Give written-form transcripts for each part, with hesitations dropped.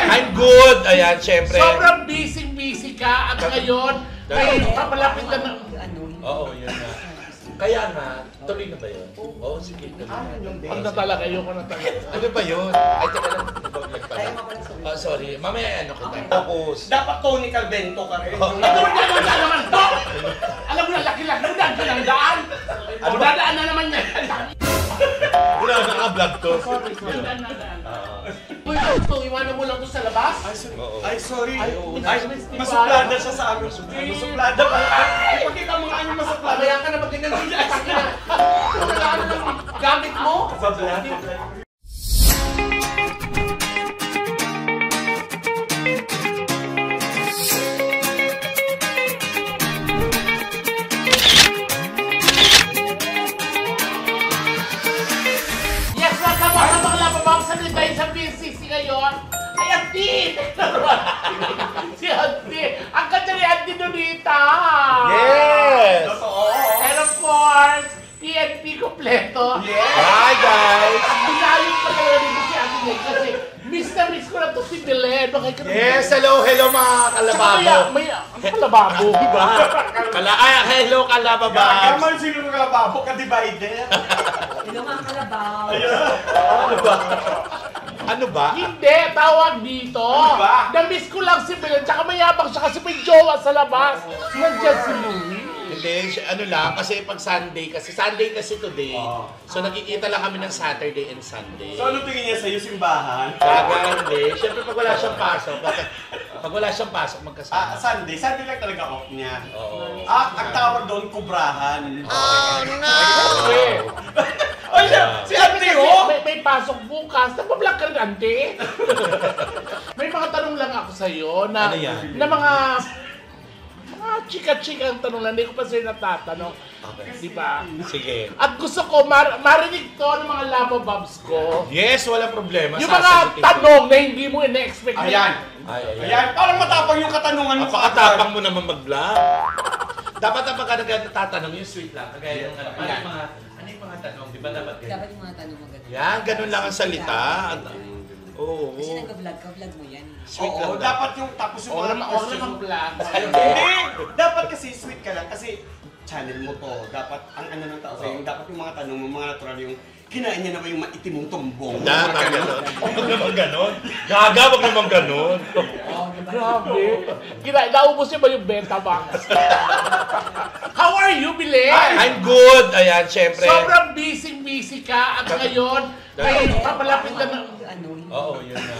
I'm good. Ayan, syempre. Sobrang busy ka at ngayon may papalapit ka na... Oo, yun na. Kaya nga, tuloy na ba yun? Oo, sige. Ang natala kayo ko natala. Ano ba yun? Ay, teka lang. Sorry. Mamaya ano kita. Focus. Dapat Tony Calvento ka rin. Ito naman to! Alam mo na, laki-laki mo dahil kinandaan. O, dadaan na naman niya. Wala, naka-vlog to. Sorry. Uy, ano to? Iwanan mo lang to sa labas? Ay, sorry. Ay, masuplada siya sa amin. Masuplada pa. Ipagkita mo nga yung masuplada. Mamaya ka na mag-ganyan dito. Ano ng gamit mo? Yes, welcome mga lababang sa tayo sa BCC ngayon. Ay, Auntie! Si Auntie! Ang ganda ni Auntie Donita! Yes! Totoo. And of course, PNP kompleto. Yes! Hi, guys! Binayon pa kayo dito si Ate Ney kasi miss na miss ko na to si Belen. Yes, hello mga kalababo. May kalababo, di ba? Hello kalababo. Gagaman sino mga kalababo ka-divider. Hello mga kalabaw! Ano ba? Hindi, tawag dito. Ano ba? Na-miss ko lang si Belen, tsaka mayabang siya kasi may jowa sa labas. Nandiyan si Louie. Hindi, ano lang, kasi pag Sunday kasi today. So nakikita lang kami ng Saturday and Sunday. So ano tingin niya sa'yo, simbahan? Hindi. Siyempre pag wala siyang pasok, magkasama. Sunday lang talaga off niya. Oo. Ang tawag doon, kubrahan. Oh no! Ay, si Ate oh! May pasok bukas. Nagpa-vlog ka rin, Ante. May mga tanong lang ako sa'yo na, Ano yan? na mga chika-chika ang tanong lang. Hindi ko pa sa'yo natatanong. Okay. Di ba? Sige. At gusto ko marinig to ng mga labababs ko. Yes, walang problema. Yung mga tanong na hindi mo ina-expect. Ayan. Ayan, parang matapang yung katanungan mo. Napakatapang mo naman mag-vlog. Dapat ang pagka nagtatanong yung sweet lang. Kagaya yung ano yung mga tanong, di ba dapat ganyan? Dapat yung mga tanong maganda. Yan, ganun lang ang salita. Oo. Kasi nag-vlog ka, vlog mo yan. Sweet lang. Oo, dapat yung tapos yung Huwag mga naman vlog. Hindi! Dapat kasi sweet ka lang kasi channel mo to. Dapat ang ano ng tao sa'yo, dapat yung mga tanong mo, mga natural yung kinain niya na ba yung maitim mong tumbong? Dapat gano'n. Huwag naman gano'n. Gaga, huwag naman gano'n. Grabe. Naubos niya ba yung benta box? How are you, Belen? I'm good. Ayan, syempre. Sobrang busy ka at ngayon may papalapit ka na... Oo, yun na.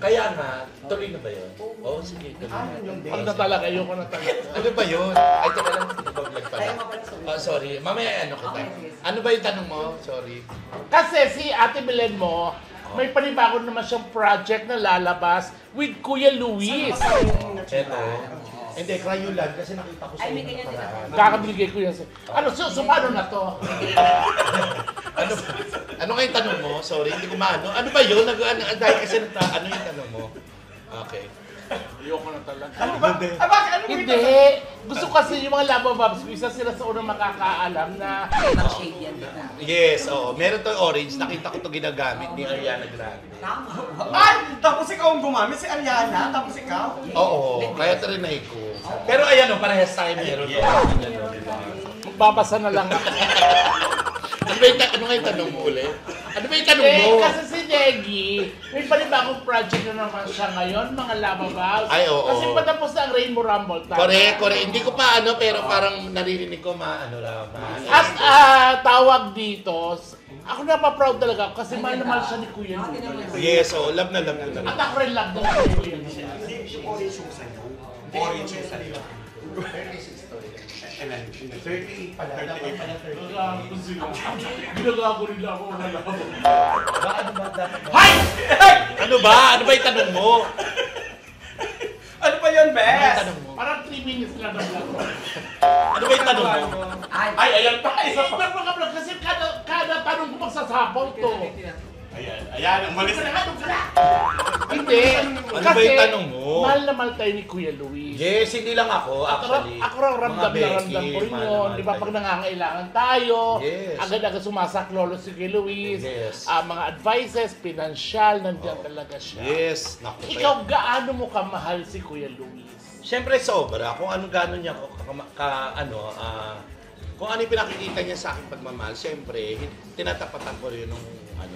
Kaya nga, tuloy na ba yun? Oo, sige. Tuloy na. Ang natala kayo ko natala. Ano ba yun? Ay, teka lang. Nag-vlog pala. Sorry. Mamaya ano kita. Ano ba yung tanong mo? Sorry. Kasi si Ate Belen mo, may panibago naman siyang project na lalabas with Kuya Luis. Eto. Hindi, Crayolan kasi nakita ko sa Ay, may iyo ganyan din nakaraan. Kakabigay ko yan. Ano, so paano na to? Ano nga yung tanong mo? Sorry, hindi ko maano. Ano ba yun? Dahil kasi ano yung tanong mo? Okay. Ayoko na talaga. Ano ba? Bakit? Ano ba Hindi. Gusto kasi yung mga labababs, isa sila sa unang makakaalam na... Nag-shade yan, di ba? Yes, oo. Meron to orange. Nakita ko to ginagamit ni Ariana Grande. Tama. Ay! Tapos ikaw ang gumamit, si Ariana, tapos ikaw? Oo, kaya trinay ko. Pero ayan o, parehas tayo meron. Magbabasa na lang ako. Ano nga yung tanong mo ulit? Ano ba yung tanong mo? Kasi si Negi, may panibagong project na naman siya ngayon, mga labababs. Ay, oo. Kasi patapos na ang Rainbow Rumble. Correct. Hindi ko pa pero parang naririnig ko lang. At tawag dito, ako napaproud talaga ako kasi mahal na mahal siya ni Kuya Luis. Yes, love na love na. At ako rin love na ni Kuya Luis. Hindi, yung orange yung sa'yo. Orange yung sa'yo. 38 pala. Dapat pala 38. Ginagago rin ako ng labababs. Ano ba dapat? Hay! Ano ba? Ano ba yung tanong mo? Ano pa yun, Ano ba yung Bes? tanong mo? Parang 3 minutes lang ang vlog. Ano ba yung tanong mo? Ay, ayan pa. Isa pa vlog kasi kada tanong ko magsasapaw to. Ayan, umalis Hindi. Ano ba yung tanong mo? Mahal na mahal tayo ni Kuya Luis. Yes, hindi lang ako, actually. Ako raw ramdam Mga na ramdam Becky, ko rin mahal na yun. mahal Di ba tayo. pag nangangailangan tayo, Yes. agad-agad sumasaklolo si Kuya Luis. Yes. Mga advices, pinansyal, nandiyan talaga siya. Yes, naku. Ikaw, gaano mo kamahal si Kuya Luis? Siyempre sobra, kung ano gano'n niya ako, kung ano yung pinakikita niya sa akin pagmamahal, siyempre, tinatapatan ko rin yung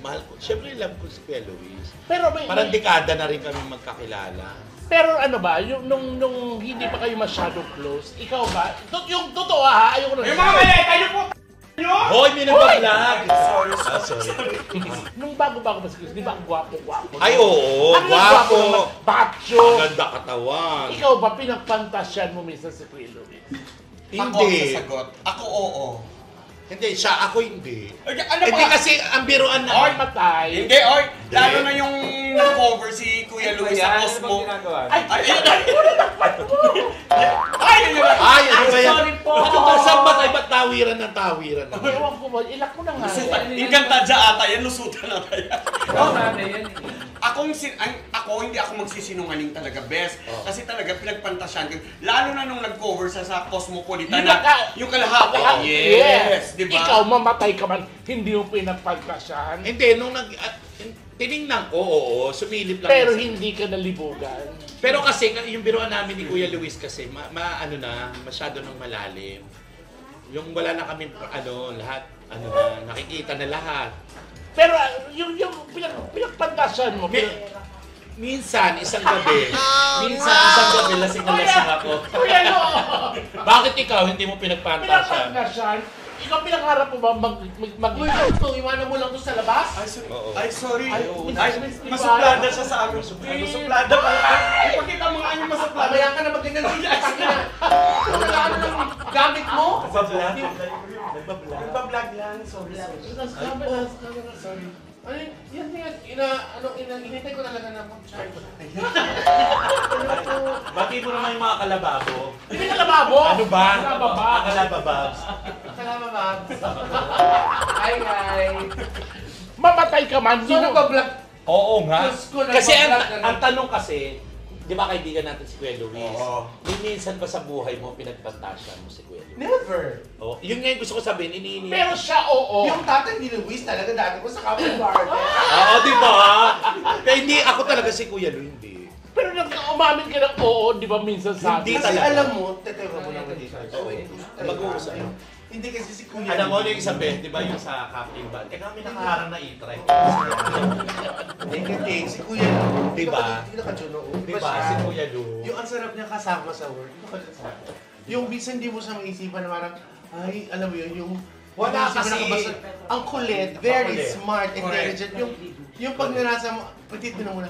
mahal ko. Siyempre, love ko si Kuya Luis. Pero Parang dekada na rin kami magkakilala. Pero ano ba, yung nung hindi pa kayo masyadong close, ikaw ba? Yung totoo ha, ayoko na. Yung mga mali, kayo po! Nyo? Hoy, may nagbablog! Sorry, Sorry. Nung bago-bago ba si Chris, di ba ang gwapo-gwapo? Ay, oo, Ano yung gwapo gwapo. naman? Bacho! Maganda katawan. Ikaw ba, pinagpantasyan mo minsan si Kuya Luis? Ako ang Hindi. sasagot. Ako oo. Hindi, siya, ako hindi. Ay, ano Hindi ba? kasi ang biruan na. Ay, matay. Hindi, oy! Lalo na yung cover si Kuya Luis sa Cosmo. Ay, Ay, ayun na! Ay, ayun na! Ay, ano ba yan? Sorry po. Ano ba? Saan ba tayo? Ba't tawiran ng tawiran? ewan ko ba, ilak ko na nga. Lusutan. yan. Ingkang tadya ata yan, lusutan ata yan. Sana yan eh. Ako hindi ako magsisinungaling talaga, best. Oh. Kasi talaga pinagpantasyan ko. Lalo na nung nag-cover sa Yung Cosmopolitan na, naka- yung kalahati. Oh, Yes, di ba? Ikaw, mamatay ka man, hindi mo pinagpantasyan. Hindi, nung tiningnan ko, oo, sumilip lang. Pero kasi. hindi ka nalibugan. Pero kasi, yung biruan namin ni Kuya Luis kasi, masyado nang malalim. Yung wala na kami, lahat, nakikita na lahat. Pero yung pinagpantasyan mo, Minsan, isang gabi, lasing na lasing ako. Kuya, no! Bakit ikaw hindi mo pinagpantasyan? Pinagpantasyan? Ikaw pinangarap mo ba iwanan mo lang doon sa labas? Oo. Ay, sorry. Ay, Masuplada siya sa amin. Masuplada pa. Ipakita mo nga yung masuplada. Mamaya ka na magganyan siya. Ano ng gamit mo? Nagbablog lang. Sorry. Sorry. Ay, yan hinintay ko talaga na mag-try ko. Bati mo naman yung mga kalababo. Hindi ka lababo! Ano ba? Kalababa. Kalabababs. Kalababa. Hi, guys. Mamatay ka man. So, nagpa-vlog. Oo nga. Diyos ko, Kasi nagbablog ang tanong kasi, di ba kaibigan natin si Kuya Luis? Oo. Minsan ba sa buhay mo pinagpantasyan mo si Kuya Luis? Never. Oh, yun nga yung gusto ko sabihin, iniinip. Pero siya, oo. Yung tatay ni Luis talaga dati ko sa Kapag Garden. Oo, di ba? Kaya hindi ako talaga si Kuya Luis, hindi. Pero umamin ka ng oo, di ba minsan sa Hindi akin? Kasi talaga. alam mo, tetero mo naman dito. Mag-uusap. Hindi kasi si Kuya. Alam mo yung isang beses, di ba yung sa Captain Band? Eh kami nakaharang na e-try. Hindi, si Kuya. Di ba? Hindi naka-juno. Di ba? Si Kuya Lu. Yung ang sarap niya kasama sa work. Yung minsan di mo sa maisipan na parang, ay, alam mo yun, yung Wala hindi mo kasi. nakabasa- ang kulit, very Makulit. smart, intelligent. Yung pag nasa mo, petit mo na muna,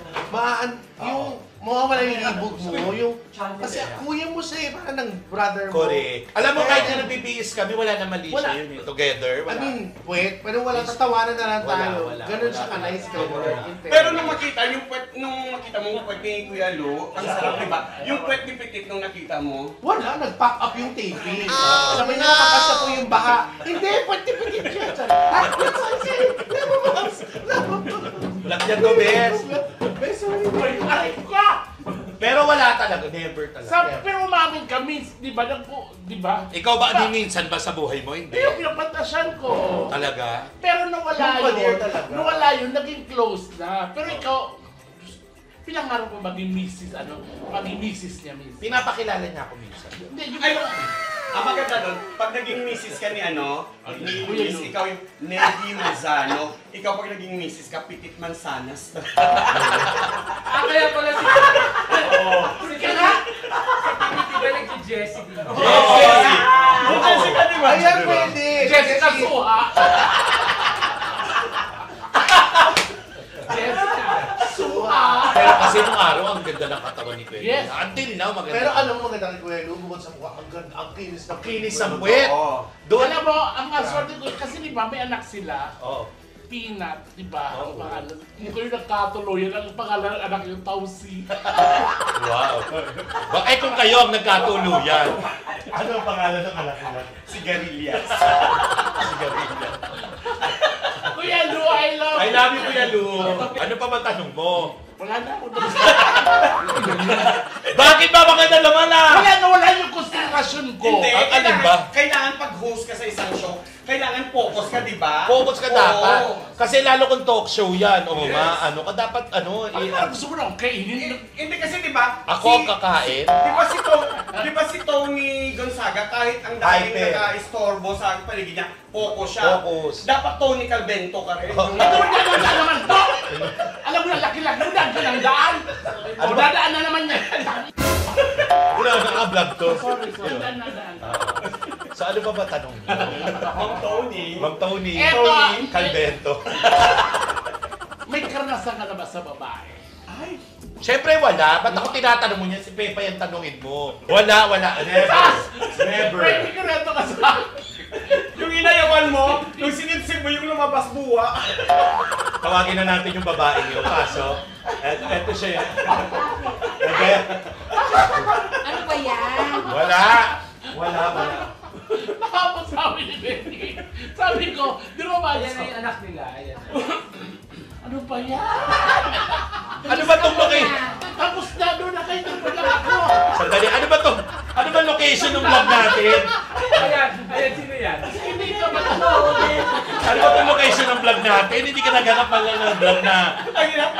yung mawawala yung libog mo, yung, kasi kuya mo siya eh, parang ng brother mo. Correct. Alam mo, kahit na nabibihis kami, wala na mali Wala. siya yun. eh. Together, I wala. mean, wait, pero walang tatawanan na lang Wala, tayo. wala, Ganun wala. siya ka-nice ka. Wala. Pero nung makita mo yung puwet ni Kuya Lu, ang sarap, di ba? Yung puwet ni Petit nung nakita mo, Wala, nag-pack up yung taping. Sabi niya, makasta po yung baha. Hindi, pati-pati siya. Black yan to, bes. Aray ka! Pero wala talaga, never talaga. Pero umamin ka, di ba? Di ba? Ikaw ba, ni minsan ba sa buhay mo? Hindi. Yung pinagpantasyan ko. Talaga? Pero nawala Yung pader yun, talaga. nawala yun, naging close na. Pero ikaw, pinangarap mo maging misis, maging misis niya minsan. Pinapakilala niya ako minsan. Hindi, yung ay, ang maganda nun, pag naging misis ka ni ni Luis, ikaw yung Nelly Lozano, ikaw pag naging misis ka, Pitit Mansanas. Kaya pala si... Sige nga! Di ba nag-Jessie din? Jessie! Jessie ka, di ba? Ayan, pwede. Jessica Suha! Jessica Suha! Pero kasi nung araw, ang ganda ng katawan ni Kuya. Yes. Until now, maganda. Pero alam mo maganda kay Kuya Lu, bukod sa mukha, ang ganda, ang kinis na Kinis ang puwet. Oo. Doon. Alam mo, ang aswerte ko, kasi di ba may anak sila, Oo. Peanut, di ba? Ang Oo. pangalan. Hindi ko yung nagkatuloyan, ang pangalan ng anak yung Tausi. Wow. Kung kayo ang nagkatuluyan. Ano ang pangalan ng anak nila? Sigarilyas. Kuya Lu, I love I love you, Kuya Lu. Ano pa ba tanong mo? Wala na ako. Bakit ba maganda naman Wala yung concentration ko. Hindi, Ang alin ba? kailangan pag-host ka sa isang show, kailangan focus ka, di ba? Focus ka Oo. dapat. Kasi lalo kung talk show yan, o Yes. ano ka dapat, Parang gusto mo na kainin. Hindi kasi, di ba? ako ang kakain. Di ba si Tony Gonzaga, kahit ang daming Hyper. naka-istorbo sa paligid niya, focus siya. Focus. Dapat Tony Calvento ka rin. Oh. Ito naman to! Alam mo na, laki-laki mo daan ka ng daan. Ano O, ba? dadaan na naman yan. Wala, naka-vlog to. Sorry. Daan na daan. So ano pa ba tanong niyo? Ma'am Tony. Ma'am Tony. Eto. Tony Calvento. May karanasan ka na ba sa babae? Ay, Siyempre wala. Ba't ako tinatanong mo niya? Si Pepa yung tanungin mo. Wala. Never. Never. Pwede ka na ito ka sa akin. yung inayawan mo, yung sinipsip mo yung lumabas buwa. Tawagin na natin yung babae niyo. Kaso, eto siya. Okay. Ano ba yan? Wala. Tapos sabi ni Benny, sabi ko, di ba ba Ayan na yung anak nila. Ayan. ano ba yan? Ano ba itong location? Tapos na doon na kayo ng ako. Sandali, ano ba to? Ano ba location ng vlog natin? Ayan, sino yan? Hindi ka ba Ano ba itong location ng vlog natin? Hindi ka naghanap pala ng vlog na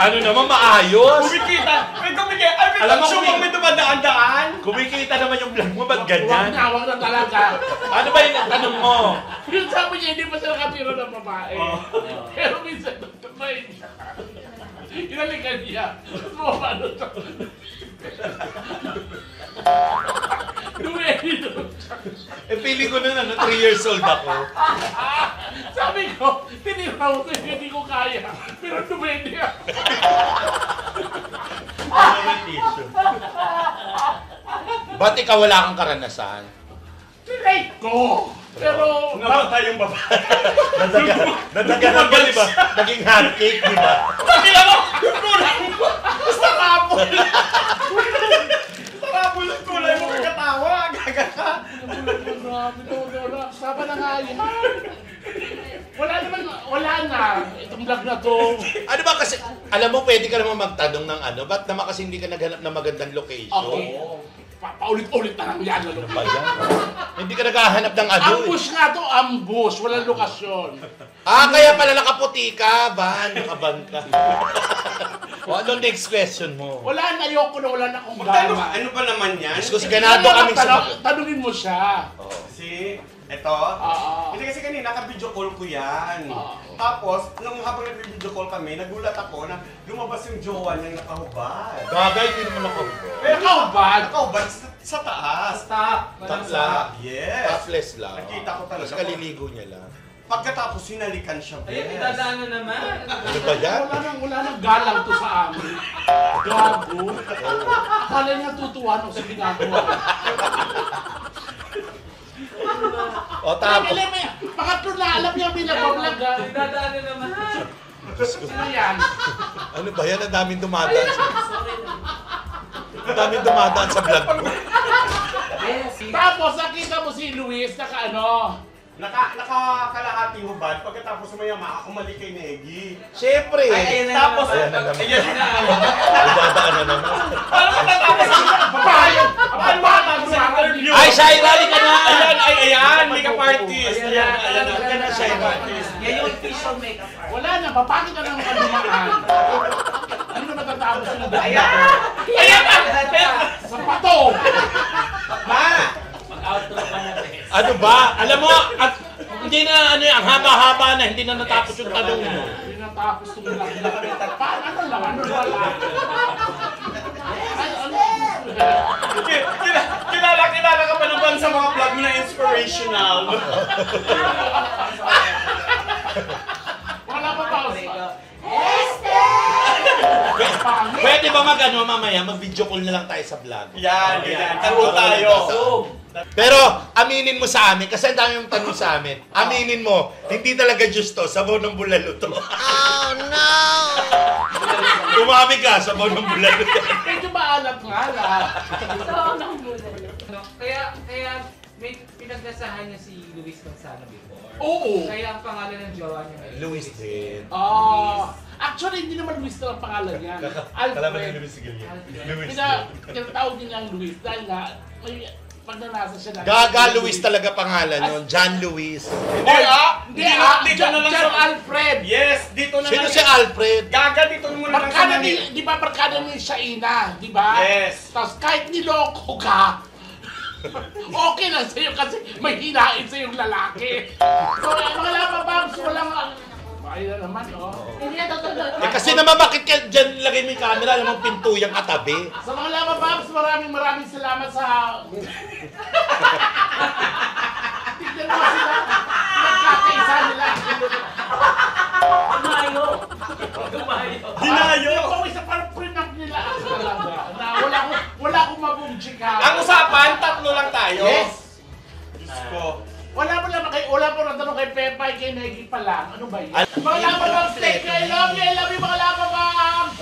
ano naman, maayos. Kumikita! May kumikita! Ay, may Alam mo, talk show bang may dumadaan-daan? Kumikita naman yung vlog mo, ba't Huwag ganyan? na talaga. Ano ba yung tanong mo? Yung sabi niya, hindi pa siya nakatiro ng babae. Pero minsan, nagtamay niya. Inalikan niya. Bumaba na siya. Dumedi doon siya. Eh, feeling ko na 3 years old ako. Sabi ko, tiniraw ko, hindi ko kaya. Pero dumedi ako. Ano naman tissue? Ba't ikaw wala kang karanasan? Tinay ko. Pero, Namatay yung babae. Nadaganan ka, di ba? Naging hot cake, di ba? Pakila mo! Yung kulay mo! Basta kapol! Basta kapol yung kulay mo kakatawa! Gaga ka! grabe to, sama na nga yan. Wala na. Itong vlog na to. Ano ba kasi, alam mo, pwede ka naman magtanong ng ano, ba't naman kasi hindi ka naghanap ng magandang location? Okay. Paulit-ulit na lang yan. Ano ba yan? Hindi ka naghahanap ng ano eh. Ambush nga to, ambush. Walang lokasyon. Kaya pala nakaputi ka, nakaban ka. O, ano next question mo? Wala na, ayoko na, wala na akong Magtanong gana. ka, ano ba naman yan? Diyos ko, ganado kami sa Tanungin mo siya. Si, eto. Oo. Hindi kasi kanina, naka-video call ko yan. Oo. Tapos, nung habang nag-video call kami, nagulat ako na lumabas yung jowa niyang nakahubad. Bagay, hindi naman ako. Nakahubad? Nakahubad sa taas. Stop! Tapla. Yes. Topless lang. Nakita ko talaga. Tapos kaliligo niya lang. Pagkatapos, sinalikan siya, Ayan, bes. itadaanan naman. Ano ba yan? Wala nang galang to sa amin. Gago. Akala niya tutuwa nung sa ginagawa. O, tapos. Alam mo, pangatlo na alam niya pinagbablog ha. Itadaanan naman. Sino yan? Ano ba yan? Ang daming dumadaan sa... Ang daming dumadaan sa vlog ko. Tapos nakita mo si Luis naka ano. Nakakalahati hubad. Pagkatapos maya umalik kay Negi. Siyempre. Tapos, Ayan na naman. ayan na. Dadaan na naman. Paano matatapos yun? Paano matatapos yung interview? Ay, Shaira, ka na! Ayan, makeup artist. Ayan, Ayan, ka na, Shaira. Yan yung official makeup art. Wala na, papakit ka ng kalumaan. Ano na matatapos yung dahil? Ayan na! Sa pato! Ma! Mag-outro ka na, Bes. Ano ba? Alam mo, at hindi na ano ang haba-haba na, hindi na natapos yung tanong mo. Hindi natapos itong lang. Paano ano lang? Ano wala? Ay, ano? Kilala ka pa naman sa mga vlog mo na inspirational. Wala pa pausa. Pwede ba mag-ano mamaya, mag-video call na lang tayo sa vlog? Yan, ganyan. Tanong tayo. Pero aminin mo sa amin, kasi ang dami yung tanong sa amin. Aminin mo, hindi talaga justo, sabaw ng bulalo to. Oh no! Tumami ka, sabaw ng bulalo to. Medyo maalat nga lahat. Kaya may pinagdasahan niya si Luis Gonzalo before. Oo. Kaya ang pangalan ng jowa niya. Luis din. Actually, hindi naman Luis na ang pangalan niya. Kalaban ni Alfred. Luis Sigilio. Luis tinatawag nilang Luis dahil nga, may pagnanasa siya na. Gaga Luis talaga pangalan nun. John Luis. Hindi dito na lang John sa- Alfred. Yes, dito na Sino lang. si Alfred? Gaga dito muna lang sa Barkada Manila. ni, di ba barkada ni Shaina, di ba? Yes. Tapos kahit niloko ka, okay lang sa'yo kasi may hinain sa'yong lalaki. So, mga lababams, walang... Ayun na naman, Hindi na totoo. Kasi naman bakit ka dyan lagay mo yung camera, alam mo pintuyang katabi. Sa mga lababams, maraming salamat sa... Tignan mo sila. Nagkakaisa nila. Dumayo. Dumayo. Dinayo. Yung isa parang prenup nila. Talaga. Na wala akong mabumchika. Ang usapan, tatlo lang tayo. Yes. Diyos ko. Wala po natanong kay Pepa, kay Negi pa lang. Ano ba yun? Mga lababams, take care. I love you mga lababams!